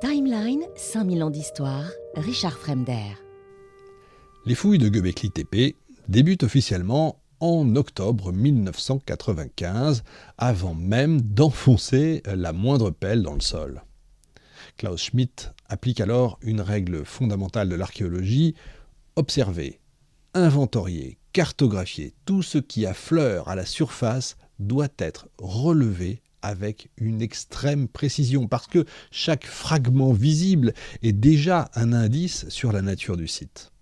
Timeline, 5000 ans d'histoire, Richard Fremder. Les fouilles de Göbekli Tepe débutent officiellement en octobre 1995, avant même d'enfoncer la moindre pelle dans le sol. Klaus Schmidt applique alors une règle fondamentale de l'archéologie: observer, inventorier, cartographier tout ce qui affleure à la surface doit être relevé avec une extrême précision, parce que chaque fragment visible est déjà un indice sur la nature du site.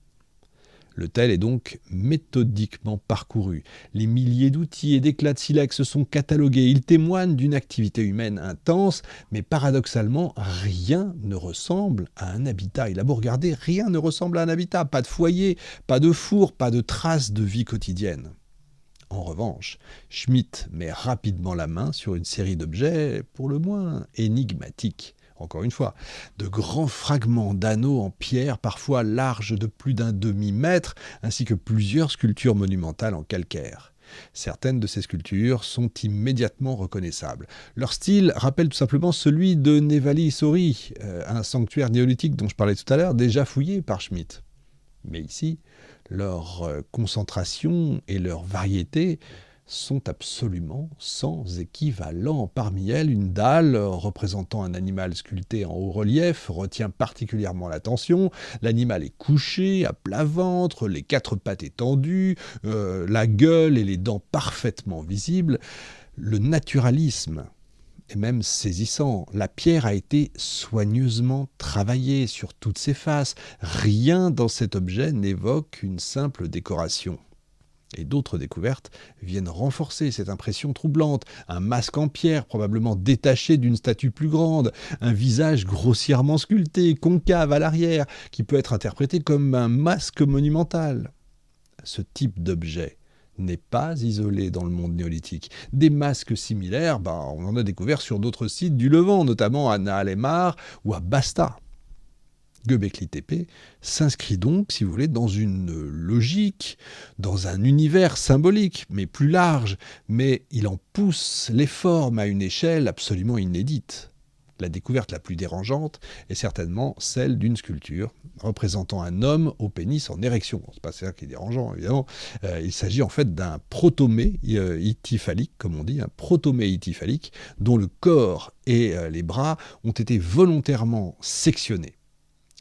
Le tel est donc méthodiquement parcouru. Les milliers d'outils et d'éclats de silex sont catalogués. Ils témoignent d'une activité humaine intense, mais paradoxalement, rien ne ressemble à un habitat. Il a beau regarder, rien ne ressemble à un habitat. Pas de foyer, pas de four, pas de traces de vie quotidienne. En revanche, Schmidt met rapidement la main sur une série d'objets pour le moins énigmatiques. Encore une fois, de grands fragments d'anneaux en pierre, parfois larges de plus d'un demi-mètre, ainsi que plusieurs sculptures monumentales en calcaire. Certaines de ces sculptures sont immédiatement reconnaissables. Leur style rappelle tout simplement celui de Nevali-Sauri, un sanctuaire néolithique dont je parlais tout à l'heure, déjà fouillé par Schmidt. Mais ici, leur concentration et leur variété sont absolument sans équivalent. Parmi elles, une dalle représentant un animal sculpté en haut relief retient particulièrement l'attention. L'animal est couché, à plat ventre, les quatre pattes étendues, la gueule et les dents parfaitement visibles. Le naturalisme est même saisissant. La pierre a été soigneusement travaillée sur toutes ses faces. Rien dans cet objet n'évoque une simple décoration. Et d'autres découvertes viennent renforcer cette impression troublante. Un masque en pierre, probablement détaché d'une statue plus grande, un visage grossièrement sculpté, concave à l'arrière, qui peut être interprété comme un masque monumental. Ce type d'objet n'est pas isolé dans le monde néolithique. Des masques similaires, on en a découvert sur d'autres sites du Levant, notamment à Nahal Emar ou à Basta. Göbekli Tepe s'inscrit donc, si vous voulez, dans une logique, dans un univers symbolique, mais plus large, mais il en pousse les formes à une échelle absolument inédite. La découverte la plus dérangeante est certainement celle d'une sculpture représentant un homme au pénis en érection. Bon, c'est pas ça qui est dérangeant, évidemment. Il s'agit en fait d'un protomée ityphallique, comme on dit, un protomée ityphallique, dont le corps et les bras ont été volontairement sectionnés.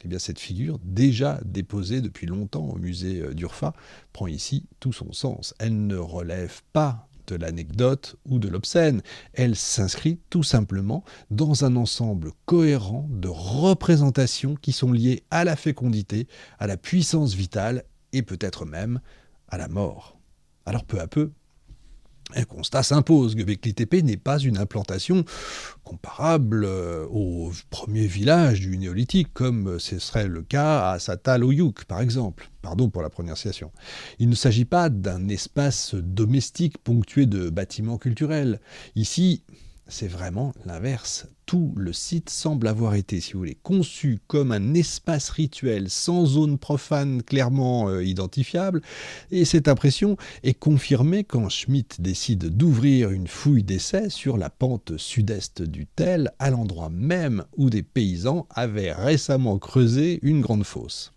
Eh bien, cette figure, déjà déposée depuis longtemps au musée d'Urfa, prend ici tout son sens. Elle ne relève pas de l'anecdote ou de l'obscène. Elle s'inscrit tout simplement dans un ensemble cohérent de représentations qui sont liées à la fécondité, à la puissance vitale et peut-être même à la mort. Alors peu à peu, un constat s'impose. Göbekli Tepe n'est pas une implantation comparable au premier village du néolithique, comme ce serait le cas à Satal Oyuk, par exemple. Pardon pour la prononciation. Il ne s'agit pas d'un espace domestique ponctué de bâtiments culturels. Ici, c'est vraiment l'inverse. Tout le site semble avoir été, si vous voulez, conçu comme un espace rituel sans zone profane clairement identifiable. Et cette impression est confirmée quand Schmidt décide d'ouvrir une fouille d'essai sur la pente sud-est du Tel, à l'endroit même où des paysans avaient récemment creusé une grande fosse.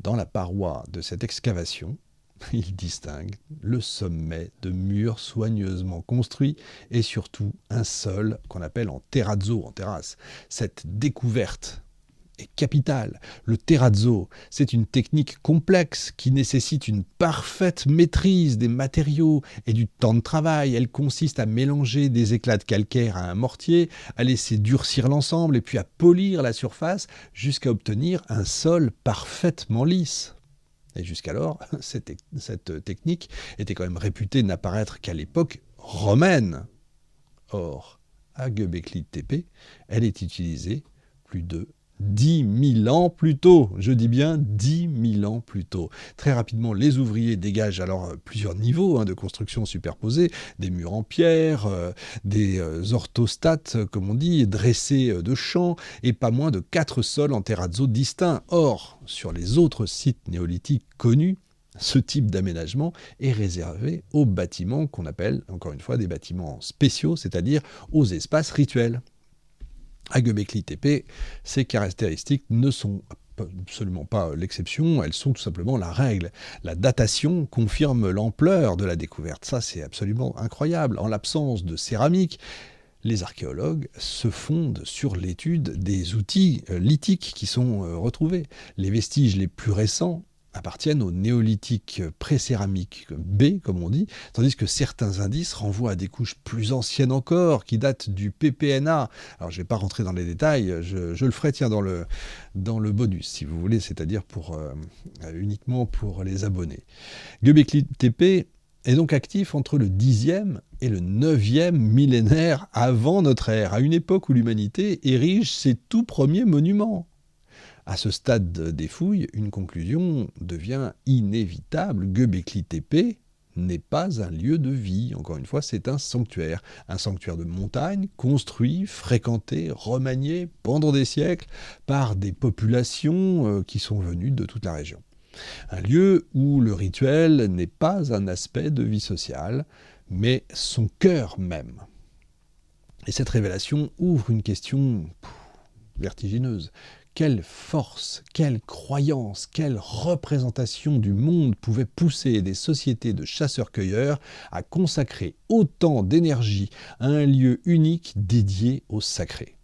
Dans la paroi de cette excavation, il distingue le sommet de murs soigneusement construits et surtout un sol qu'on appelle en terrazzo, en terrasse. Cette découverte est capitale. Le terrazzo, c'est une technique complexe qui nécessite une parfaite maîtrise des matériaux et du temps de travail. Elle consiste à mélanger des éclats de calcaire à un mortier, à laisser durcir l'ensemble et puis à polir la surface jusqu'à obtenir un sol parfaitement lisse. Et jusqu'alors, cette technique était quand même réputée n'apparaître qu'à l'époque romaine. Or, à Göbekli Tepe, elle est utilisée plus de 10 000 ans plus tôt. Je dis bien 10 000 ans plus tôt. Très rapidement, les ouvriers dégagent alors plusieurs niveaux de construction superposés, des murs en pierre, des orthostates, comme on dit, dressés de champs, et pas moins de 4 sols en terrazzo distincts. Or, sur les autres sites néolithiques connus, ce type d'aménagement est réservé aux bâtiments qu'on appelle, encore une fois, des bâtiments spéciaux, c'est-à-dire aux espaces rituels. À Göbekli Tepe, ces caractéristiques ne sont absolument pas l'exception, elles sont tout simplement la règle. La datation confirme l'ampleur de la découverte. Ça, c'est absolument incroyable. En l'absence de céramique, les archéologues se fondent sur l'étude des outils lithiques qui sont retrouvés. Les vestiges les plus récents appartiennent au néolithique pré-céramique B, comme on dit, tandis que certains indices renvoient à des couches plus anciennes encore, qui datent du PPNA. Alors, je ne vais pas rentrer dans les détails, je le ferai dans le bonus, si vous voulez, c'est-à-dire uniquement pour les abonnés. Göbekli Tepe est donc actif entre le 10e et le 9e millénaire avant notre ère, à une époque où l'humanité érige ses tout premiers monuments. À ce stade des fouilles, une conclusion devient inévitable. Göbekli Tepe n'est pas un lieu de vie. Encore une fois, c'est un sanctuaire de montagne, construit, fréquenté, remanié pendant des siècles par des populations qui sont venues de toute la région. Un lieu où le rituel n'est pas un aspect de vie sociale, mais son cœur même. Et cette révélation ouvre une question vertigineuse. Quelle force, quelle croyance, quelle représentation du monde pouvait pousser des sociétés de chasseurs-cueilleurs à consacrer autant d'énergie à un lieu unique dédié au sacré ?